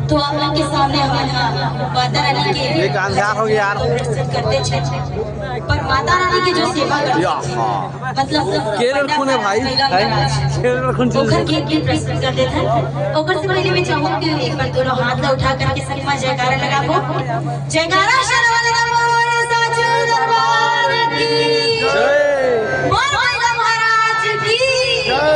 तो आप लोग के सामने हम माता रानी के हो गया यार करते छे पर माता रानी की जो सेवा करते मतलब केरल खून है भाई केरल खून ओकर के प्रस्तुत कर देते हैं। ओकर से पहले मैं चाहूँ कि एक बार दोनों हाथ उठा करके सलमा जयकारा लगाबो। जयकारा शर्मा लगाबो साचू दरबार की जय, मोर मैया महाराज की जय।